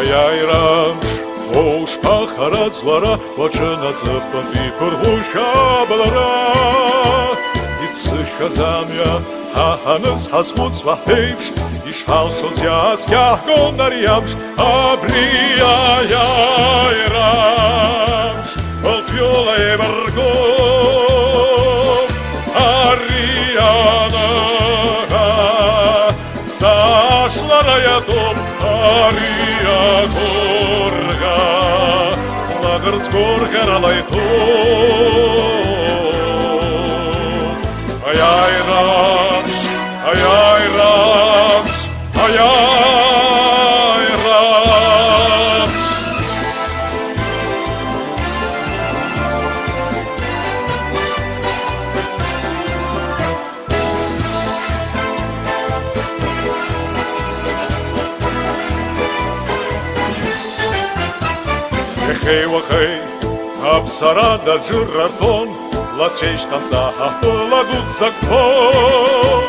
Ayayram Oğuş paharazlara Başına zıppan İpırguşa balara İtsıxa zamya Hahanız hazmuz vaheyş İşhalşoz yazgah gondariyamş Abri ayayram Olfyola evergom Ariyana Saçlara yatom Ariya gorga Lagırz gorgaralay Ayayramş, ayayramş, ayayramş Ехей вахей, абсарада джирартон Лацвейш танца ладут закон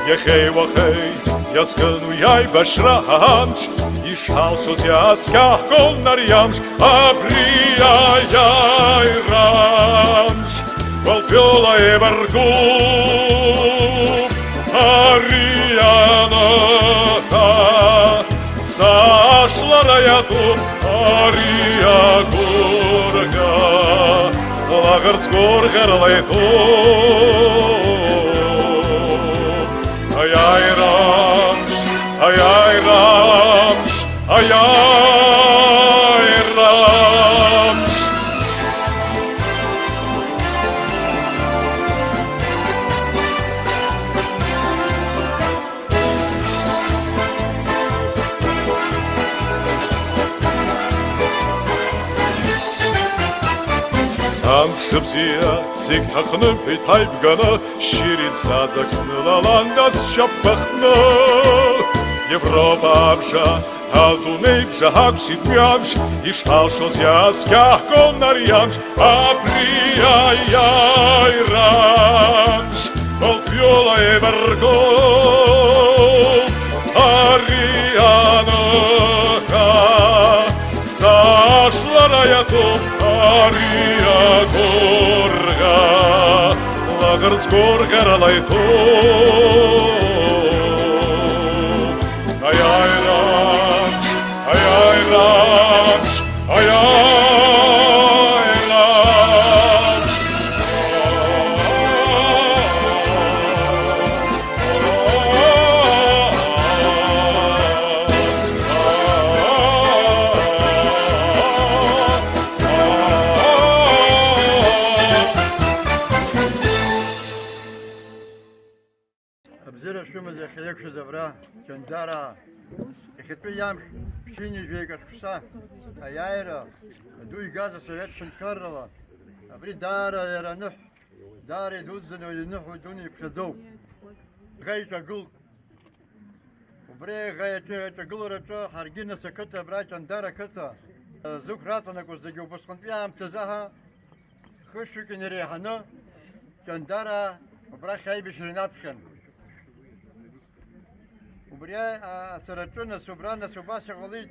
Ехей вахей, яскану яй башранч Ишалшоз ясках гол нарьямш Абри яй ранч Волфёла эваргу Ариана Сашлара яту Ария горга Лагарц горгарлай Ayayramş, ayayramş, ayayramş Samşıbziya ziktakını bitayb gana Şirin sazaksını lalandas şapbakna Европа бжа, Алдуней бжа хапсит мямш Ишалшоз ясках гонарьямш Априяйрамш Олфьола эварго Ариана Зашлара ятом Ария горга Лагарц горгаралай Ayayramş, ayayramş, ayayramş Обзира шума за хлебша добра, Чандара, Эхетпи ямш, Пчини жвегаш пса, Ayayra, Дуй газа совет Шанкарова, Абри дара яранух, Дари дудзан уйнуху дуни пшадзов, Гайча гул, Убре гайча гулрача, Харгина саката, бра Чандара ката, Зук ратана куздаги, Убасконпиям тазаха, Хушуки нерехана, Чандара, Бра хайби шринапшан. وبريا سرتنا سبرانا سباس غليد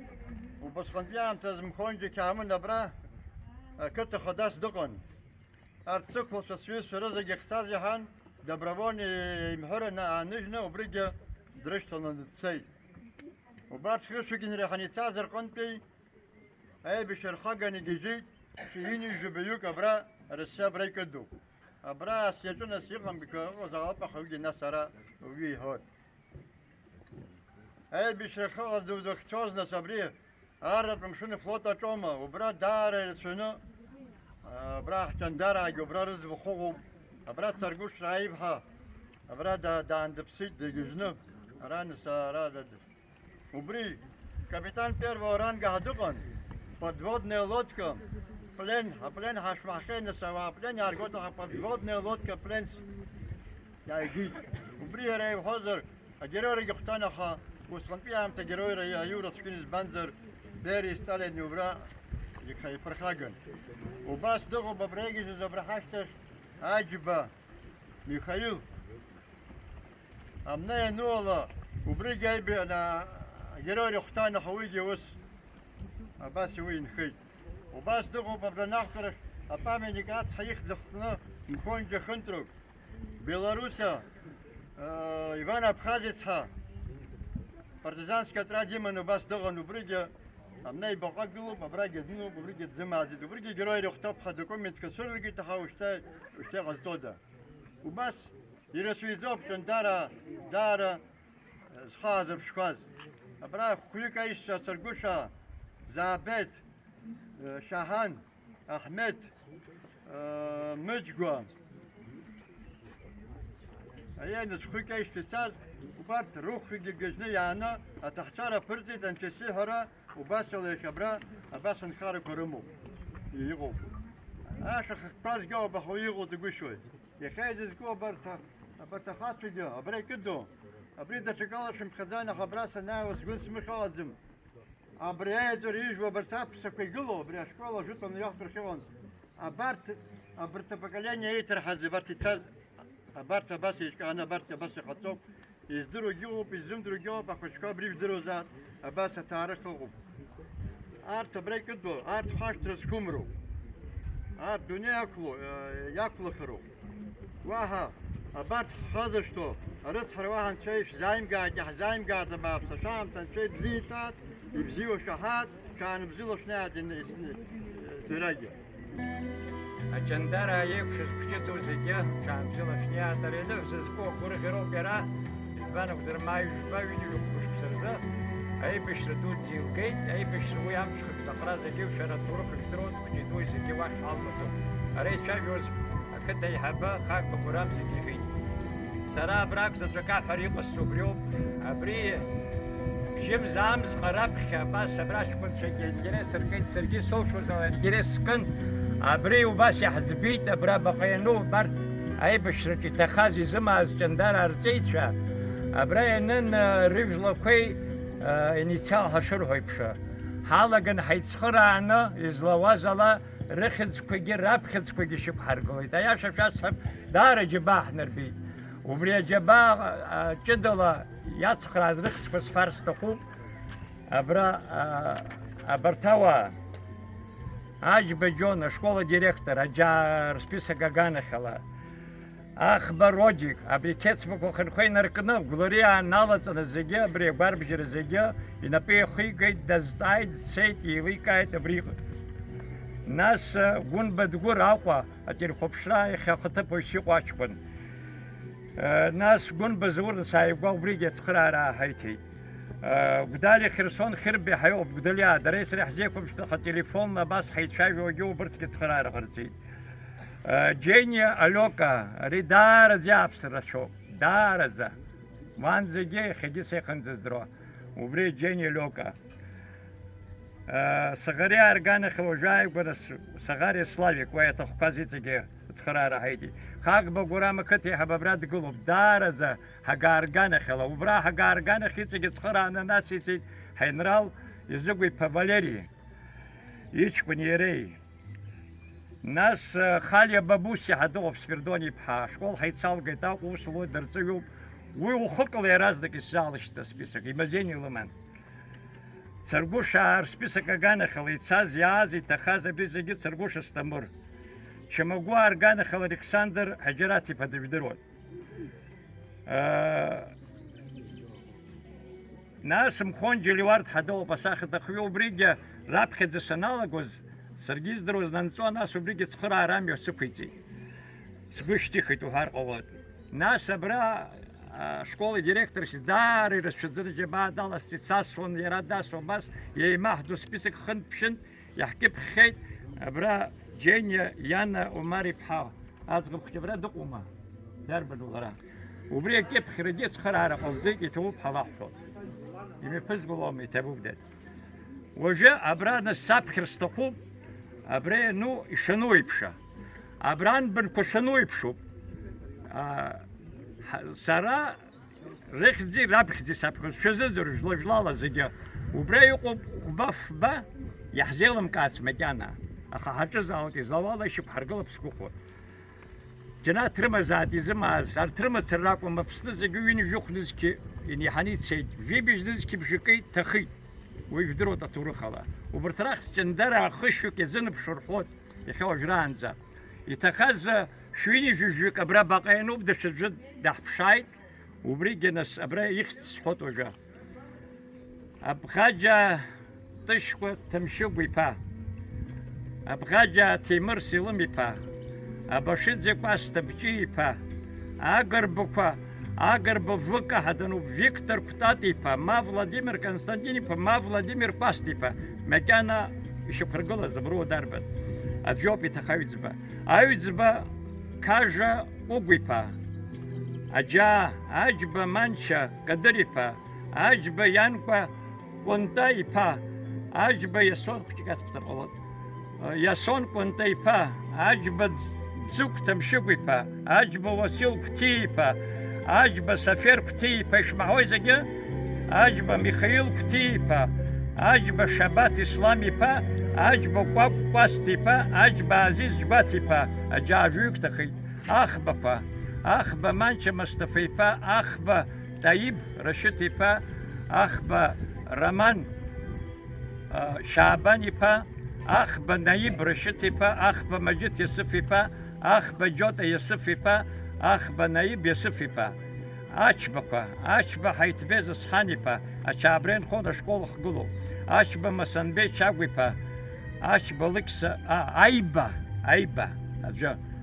وبسخنبيان تزم خونجي كامل نبرا كنت خداس دقن ارتسك وسويس فرزق يختار جهان دبربوني محرنا نجنا وبرجا درشتنا نتسي وبعد شو كن ريحاني تازر قنبي اي بشرخاغني جيجي شيني جبيوك ابرا رسا بريكدو ابرا سيتنا سيقم بكو وزغلط خوجي نسرا وي هون Ей бишехал до дохтозна сабри, арат мшуне флота тома, убра дара рсуно, бра Чандара гобра рз вхогу, бра царгуш раибха, бра да андпсит дежно, ран сарада. Убри капитан первого ранга Хадукан, подводная лодка, плен хашмахен сава, плен аргота подводная лодка, плен яги. Убри рей хозер, а герой гхтанаха وسخنبيام تجريرة يا يورس كنز بنزر داري ستالين يبرا يخي فرخاجن وباس دغو ببريجي زبرحشتش عجبة ميخايل أمنا نولا وبريجي أنا جريرة اختانا خويجي وس абас уи инхеит. Убас дыҟоуп абранахәҭарахь апамятник ацҳа ихьӡ-хтны Мхонџьа хынтрук, Белоруссия, Иван Абхазиц-ҳа партизански отряд иман убас дыҟан, убригьы амна ибаҟа гылоуп, абрагьы днуп, убригьы дзымааӡеит, убригьы герои рыхәҭаԥха документқәа сырыргеит, аха ушьҭа иҟазҵода. Убас ирасуизоуп Ҷандара даара зхы аазырԥшқәаз. Абра хәҩык аишьцәа Саргәышаа, Заабеҭ, Шаҳан, Аҳмеҭ, Мыџьгәа, аиааиныз хәҩык аишьцәа ицаз, убарҭ рыхәҩыкгьы гыжьны иааны аҭахцәара ԥырҵит анҭисыҳәара, убас ала иахьабра абас анхарақәа рымоуп, иҟоуп. Ашаха қәазгьы ауп, аха иҟоу ҵагәышьоит. Иахьа изызку абарҭ ахацәагьы абра икыду, абри даҽакала шымԥхьаӡан, аха абра санааиуа сгәы смыхьуаӡам. Абри аеҵәара ижәуа абарҭ аԥсақәа игылоу, абри ашкол ажәытәаны иахәдырхьауан. Абарҭ апоколение еиҭарҳаз, абарҭ ицаз, абарҭ абас еиҿкааны, абарҭ абас иҟаҵоуп. Издыруагьы ыҟоуп, изымдыруагьы ыҟоуп, ахәыҷқәа абри ижәдыруазаап, абас аҭаарых ыҟоуп. Арҭ абра икыду, арҭ хашҭра зқәымроуп. Арҭ дунеи иақәлахароуп. Уаҳа абарҭ ҳхазышҭуа, арыцҳара уаҳа анцәа ишәзааимгааит, иаҳзааимгааит абааԥсы, шаамҭа анцәа ибзиа иҭаат, ибзиоу шаҳаҭ, шаанбзиала шнеиаат ҭирагьы. Аҷандара еиқәшаз қәҷыҵәу зегьы шаанбзиала шнеиаат, ари аныҳә зызку агәырӷьароуп иара, избан акәзар ма ҩжәба ҩынҩажәа хәымшқәа рзы аибашьра дуӡӡа илгеит, аибашьра уи амшхак заҟара зегьы шәара аҭоурых жәдыруа дқәҷыҵәуи зегьы уахь ҳалмаӡом. Ари ицәажәоз ақыҭа аиҳабы Хагба Гәырам зегьы иҳәеит. Сара абрак заҵәык аҳәара иҟасҵо убриоуп, абри бжьымз амзҟа раԥхьа абас абра аҷкәынцәагьы аинтерес ркит, саргьы соушоз ала аинтерес скын, абри убас иаҳӡбеит, абра баҟа иану убарҭ аибашьраҿ иҭахаз изымааз Ҷандара арҵеицәа, абра ианын рыжәлақәеи инициал ҳашырҳәо еиԥшы. Ҳалаган ҳаицхырааны излауаз ала рыхьӡқәагьы раԥхьыӡқәагьы шьақәҳаргылеит. Аиаша шәасҳәап, даара аџьабаа ҳнарбеит. Убри аџьабаа ҷыдала иацхрааз рыхьӡқәа сҳәар сҭахуп. Абра абарҭ ауаа Аџьба Џьон, ашкол адиректор, рсписак аганахьала, Аӷба Родик, абри қьецмақәа хырхәа инаркны, Гәлариаа налаҵаны зегьы, абри агәарбжьара зегьы инапы иахигеит, дазҵааит, дцеит, еиликааит абри. Нас Гәынба Дгәыр Аҟәа, ателехәаԥшра иахьахаҭыԥуаҩс иҟоу аҷкәын. Нас Гәынба Заур сааигәа убригьы ацхыраара ааҳаиҭеит. Гәдали Херсон Хьырби ҳаиоуп, Гәдалиаа, дареи сареи ҳзеиқәымшәҭ ателефон абас ҳаицәажәауагьы убырҭгьы ацхыраара ҟарҵеит. Џьениа Алиока, ари даараӡа иааԥсара рацәоуп, даараӡа. Уанӡагьы иахьагьы сеихынӡаздыруа. Убри Џьениа Алиока. Саӷариа арганахьала уажәы ааигәара Саӷариа Славик, уа иаҭахқәаз иҵегьы ацхыраара ҳаиҭеит. Хагба Гәырам ақыҭа аиҳабы абра дгылоуп, даараӡа Ҳага арганахьала. Убра Ҳага арганахь иҵегьы ацхырааны нас ицеит ҳаинрал Изыгә-иԥа Валери, иҷкәыни иареи. Нас Халиа Бабусиа дыҟоуп, Сфирдон-иԥҳа, ашкол ҳаицалгеит, Аҟәа ус луеит, дарҵаҩуп. Уи ухыкла иаразнак исзаалышьҭ асписак, имазеин илыман. Царгәышаа рсписак аганахьала ицаз, иааз, иҭахаз абри зегьы Царгәыша Сҭамыр. Чамагәаа арганахьала Александр Ҳаџьараҭ-иԥа дыжәдыруан. Нас Мхонџьа Леуард-ҳа дыҟоуп, асахьа дахҩы, убригьы раԥхьаӡа саналагоз, саргьы издыруаз нанҵуа, нас убригьы цхыраара амҩа сықәиҵеит. Сгәы шьҭихит уҳәар ҟалоит. Нас абра ашкол адиректорс даара ирацәаӡаны аџьабаа даласҵеит, сасуан, иара дасуан, бас иеимаҳдо списак хынтә-ԥшьынтә иаҳкьыԥхьхьеит. Абра Џьениа Иана Омар-иԥҳа аӡӷаб хәыҷ абра дыҟоума? Дарбану лара? Убри акьыԥхьрагьы ацхыраара ҟалҵеит, иҭоуп ҳалаҳҳәот. Имҩаԥызгылома, иҭабуп дад. Уажәы абра нас саԥхьар сҭахуп, абра иану ишану еиԥша. Абра анбанқәа шану еиԥшуп. Сара рыхьӡи раԥхьӡи саԥхьоит, шәазыӡырҩ жәла-жәлала зегьы. Убра иҟоуп хәба-фба, иаҳзеилымкаац макьана. Аха ҳаҿызаалт, излауала ишьақәҳаргылап сгәыхәуа. Џьанаҭ рымазаат изымааз, арҭ рымацара ракәым, Аԥсны зегьы ҩынҩажәа хәнызқьы инеиҳаны ицеит. Жәибжь нызқьы бжакы ҭахит. ويقدروا تطورخلا وبرتراخ جندرة خشوا كزنب شرحوت يخوا جرانزا يتخذ شويني جوجوك أبرا باقينو بدش الجد دحبشاي وبريجنس أبرا يخص حوت وجا أبغاجا تشكو تمشو بيبا أبغاجا تيمر سيلم يبا أبشد زكواس تبجي يبا أقربكوا أقرب فوكا هدنو فيكتور كتاتيبا ما فلاديمير كونستانتينيبا ما فلاديمير باستيبا مكانا يشكرقولا زبرو داربت أفيوبي تخاويزبا أويزبا كاجا أوغيبا أجا أجبا مانشا قدريبا أجبا يانكوا كونتايبا أجبا يسون كتكاس بترغلط يسون كونتايبا أجبا زوك تمشوغيبا أجبا وسيل كتيبا أجبا سفير كتيبا إشمعوي زجا أجبا ميخائيل كتيبا أجبا شبات إسلامي با أجبا قواب باستي با أجبا عزيز جباتي با أجا عجوك تخي أخبا با أخبا مانشا مصطفي با أخبا طيب رشتي با أخبا رمان شعباني با أخبا نايب رشتي با أخبا مجد يصفي با أخبا جوتا يصفي با أخبا نايب يصفي با أشبا حيتبيز صحاني با أشابرين خون شكول خقلو أشبا مسنبي شاقوي با أشبا لكسا عيبا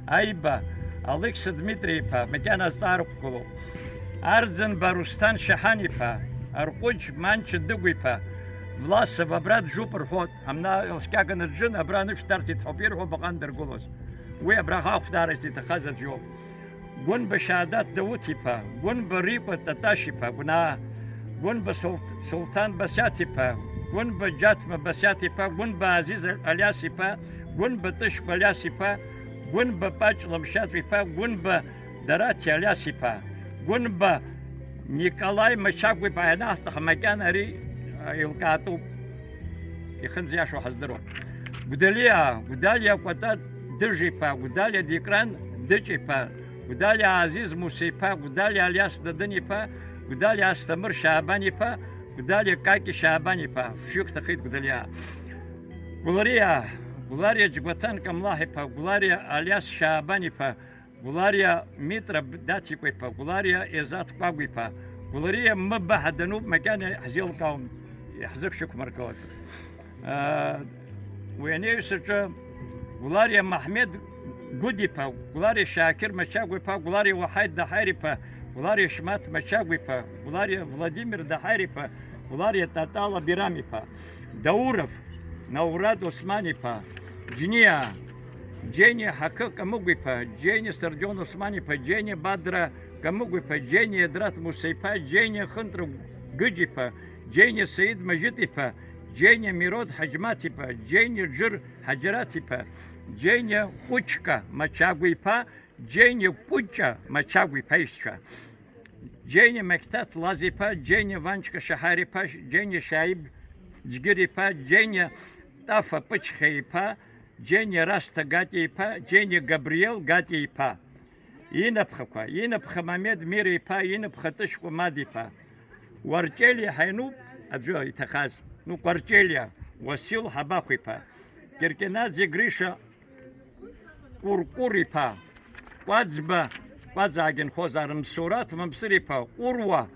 عيبا أليكس دميتري با مكان أصدارك كلو أرزن باروستان شحاني با أرقوج مانش دقوي با فلاس فبراد جوبر خوت أمنا إلسكاقن الجن أبرا نفترتي تحبير هو بقاندر قلوس وي أبرا خاف دارتي تخزت يوم قن بشهادات دوتي با قن بريقة تتاشي با قن بسلطان بساتي با قن بجاتم بساتي با قن بعزيز الياسي با قن بتش الياسي با قن بباج لمشاتي با قن بدراتي الياسي با قن ب نيكولاي مشاقوي با أنا أستخ مكان أري يلقاتو يخنزي عشو حزدرو قداليا قطات درجي با قداليا ديكران دجي با قداليا عزيز موسى با قداليا الياس ددني با قداليا استمر شعباني با قداليا كاكي شعباني با فيوك تخيط قداليا قولاريا جبتان كملاهي با قولاريا الياس شعباني با قولاريا ميترا داتي با قولاريا إزات قاقوي با قولاريا مبا هدنوب مكان حزيل قوم يحزق شك مركوز ويعني يسرجا قولاريا محمد قدي با قولاريا شاكر مشاقوي با قولاريا وحيد دحيري با قولاريا شمات مشاقوي با قولاريا فلاديمير دحيري با قولاريا تاتالا بيرامي با دورف نوراد عثماني با جنيا جيني حقق مقوي با جيني سرجون عثماني با جيني بدر كمقوي با جيني درات موسى با جيني خنتر قجي با جيني سيد مجدي با جيني ميرود حجماتي با جيني جر حجراتي با جيني قوچكا مچاقوي با جيني قوچا مچاقوي بايشكا جيني مكتات لازي با جيني وانچكا شهاري با جيني شايب جگري با جيني طافا پچخي با جيني راستا غاتي با جيني غابرييل غاتي با ينبخ مامد ميري با ينبخ تشكو مادي با ورچيلي حينو أبجو يتخاز نو ورچيليا وسيل حباخي با كركنا زيغريشا كوركوري با وازبا وازاجن خوزارم سورات ممسري با قروا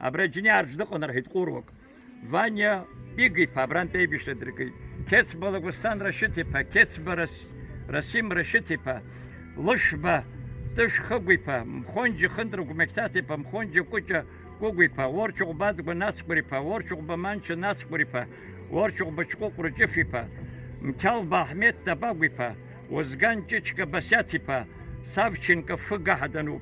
أبرجني أرجدق نرهيد قروك فانيا بيجي با بران بيبيش دركي كيس بلغوستان رشتي با كيس رسيم رشتي با لشبا تش خقوي با مخونجي خندرق مكتاتي با مخونجي كوچا قوي با ورچو باد بناس بري با ورچو بمانش ناس بري با ورچو بچقو قرجفي با مكال باحمد تباوي با وزغان چچكا بسياتي با سافچنكا فقا حدنو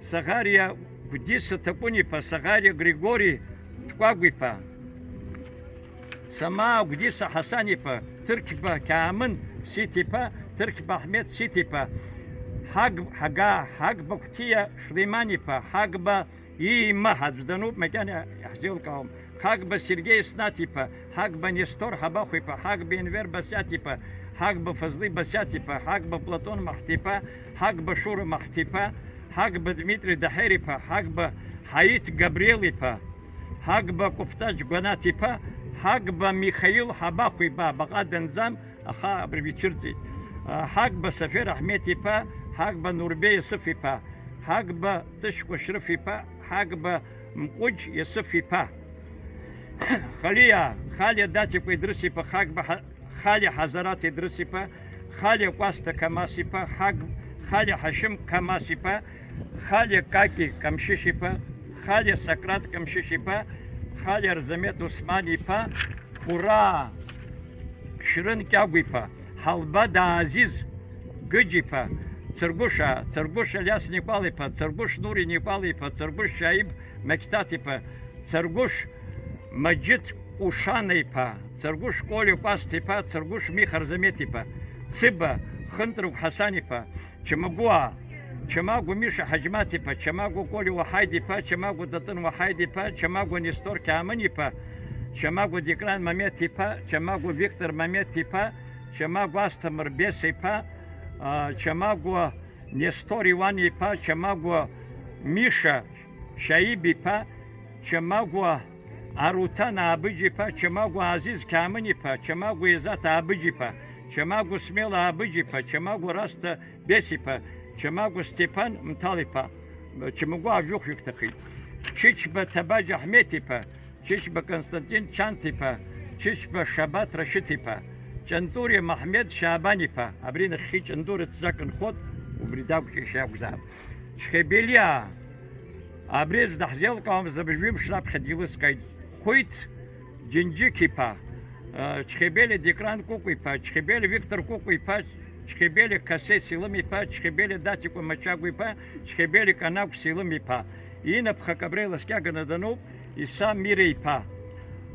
سغاريا قديسة تقوني با سغاريا غريغوري تقاوي با سما قديسة حساني با تركبا كامن سيتي با تركبا احمد سيتي با حق بكتيا شليماني با حق با ما حدنوب مكان يحزيل قوم حق بسيرجي سناتي با حق بنيستور حباخي با حق بينوير بسياتي با حق بفضلي بسياتي با حق ببلاطون محتي با حق بشور محتي با حق بدميتري دحيري با حق بحيت جابرييلي با حق بكفتاج قناتي با Хагба Михаил Хабахуипа, Бакадензам, Аха Бревичирци, Хагба Сафир Ахметипа, Хагба Нурбе Ясыфипа, Хагба Тышко Шрифипа, Хагба Мкуч Ясыфипа, Халия Датипа Идрисипа, Хагба Хали Хазарат Идрисипа, Хали Кваста Камасипа, Хали Хашим Камасипа, Хали Каки Камшишипа, Хали Сократ Камшишипа, Хали Арзамет Усманипа, Хура Ширин Кягуипа, Халба да Азиз Гыджипа, Циргуша Ляс Николипа, Циргуш Нури Николипа, Циргуш Шаиб Мектатипа, Циргуш Маджид Ушанипа, Циргуш Коли Пастипа, Циргуш Михар Заметипа, Циба Хынтрук Хасанипа, Чамагу Миша Хаджматипа, Чамагу Коли Вахайдипа, Чамагу Датын Вахайдипа, Чамагу Нестор Каманипа, Чамагу Декран Маметипа, Чамагу Виктор Маметипа, Чамагу Астамар Бесипа, Чамагу Нестор Иванипа, Чамагу Миша Шаибипа, Чамагу Арутана Абыджипа, Чамагу Азиз Каманипа, Чамагу Изата Абыджипа, Чамагу Смела Абыджипа, Чамагу Раста Бесипа, Чамагу Степан Мталипа, Чамагу Авюх Юктахи, Чичба Табадж Ахметипа, Чичба Константин Чантипа, Чичба Шабат Рашитипа, Чантури Махмед Шабанипа, Абрина Хи Чандурец Закан Ход, Убридав Чишабзам, Чхебелия, Абрез Дахзелкам Забжвим Шраб Хадилыскай, Хуйт Джинджикипа, Чхебели Декран Кукуипа, Чхебели Виктор Кукуипа, Чхебели Касе Силымипа, Чхебели Датику Мачагуипа, Чхебели Канак Силымипа, Ина Пхакабрела Скягана Дануб, и сам Мирейпа.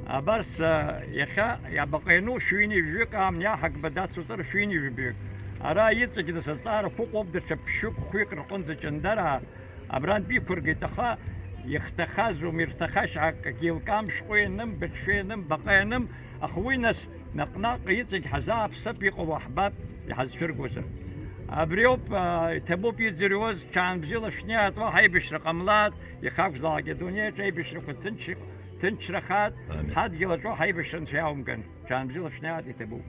Абарс Яха, Ябакайну, Шуини Вик, Амня Хакбадат Сутар, Шуини Вик. Ара Яцаки да Састара, Хуков да Чапшук, Хуикр Хонза Чандара, Абран Бикургитаха, Яхтахазу, Миртахаш, Акилкам, Шуиным, Бекшиным, Бакайным, Ахуинас, Накнак, Яцак Хазаб, Сапико Вахбаб, Хазфиргуза. Абриоп, Табуп Язироз, Чанбзила Шнят, Вахайбиш Ракамлад, Яхак Загедуне, Жайбиш Ракутинчик, Тинчрахат, Хадгилажо, Хайбиш Шаумган, Чанбзила Шнят и Табуп.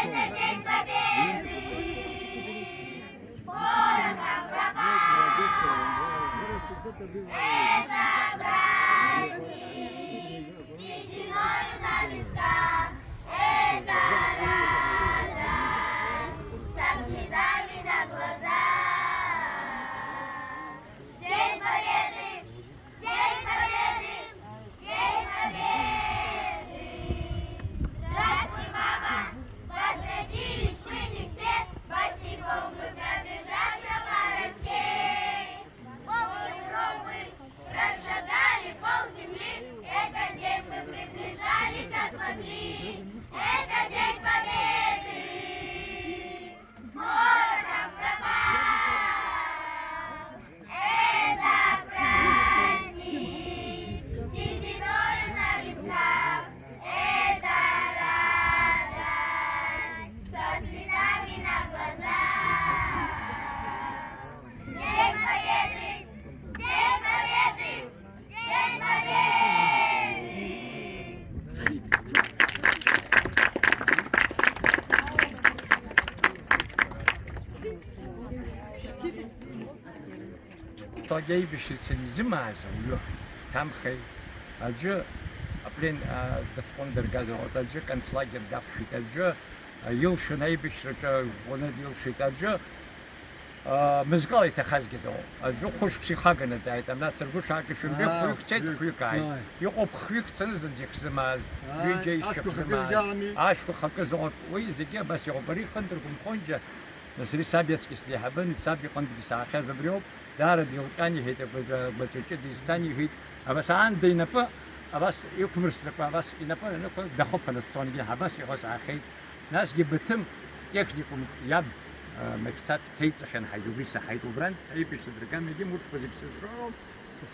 День Победы! Порохом пропал! Это праздник! Сединою на висках! Это радость! Со слезами на глазах! День Победы! День Победы! День Победы! Здравствуй, мама! Возвратились мы не все, босиком мы пробежаться по росе. Пол Европы расшагали полземли, этот день мы приближали как могли. Это День Победы! Порохом пропал! Это праздник! Сединою на висках! Это радость! Со слезами на глазах! День Победы! День Победы! День Победы! Тогей бешится зимаза, там хей, аджо, аплен дефондер газот, аджо концлагер дапшит, аджо, юлши найбешрача, он юлшит, аджо, мезгал это хазгидо, аджо хуш психагана да, там нас сергуш акишунбе хуйк цет хуйкай, юоп хуйк цензадзик зимаз, юджейшка зимаз, ашку хаказот, ой зиге бас юбари хандр гумхонджа, насри сабиаски слихабан, саби хандр саха забрёб. دار ديوتاني هيت بتوجد ديستاني هيت أبس عندي نبأ أبس يكمرس نبأ أبس نبأ نبأ دخل فلسطين جه أبس يغوص عخيت ناس جبتهم تكنيكم ياب مكتات تيتس عشان حيجوبيس حيجوبران أي بيش تدركان يجي مرت فزيك سدرو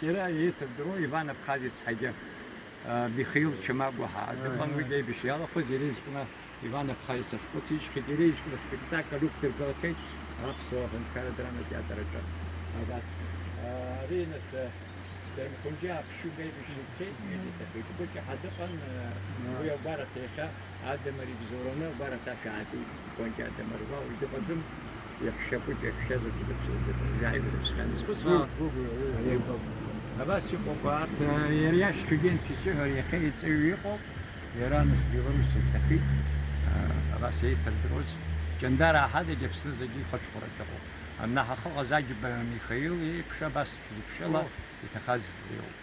سيرا يتدرو يبان بخازيس حاجة بخيل شماغ وها دبان ويجي بيش يلا فزيريز كنا يبان بخازيس كوتيش كديريش كنا سبيكتاكل لوكتر كوكيت رقصوا من كارا دراما تياتر الجو هذا رينس دم كونجاب شو جاي بيشتري تفيد كل حد قن ويا بارة تيشا عاد مري بزورنا بارة تكاتي كونجاب مروا ويد بدم يخشبوا يخشزوا كده جاي بالسكان سكوت بس يبغى بعد يرياش تجين في شهر يخيل سويقو يرانس بيغرس التفيد بس يستدرس جندار أحد يجلس زجي خش فرجه أنها خلق زاج بميخيل يبشى بس يبشى لا يتخذ اليوم.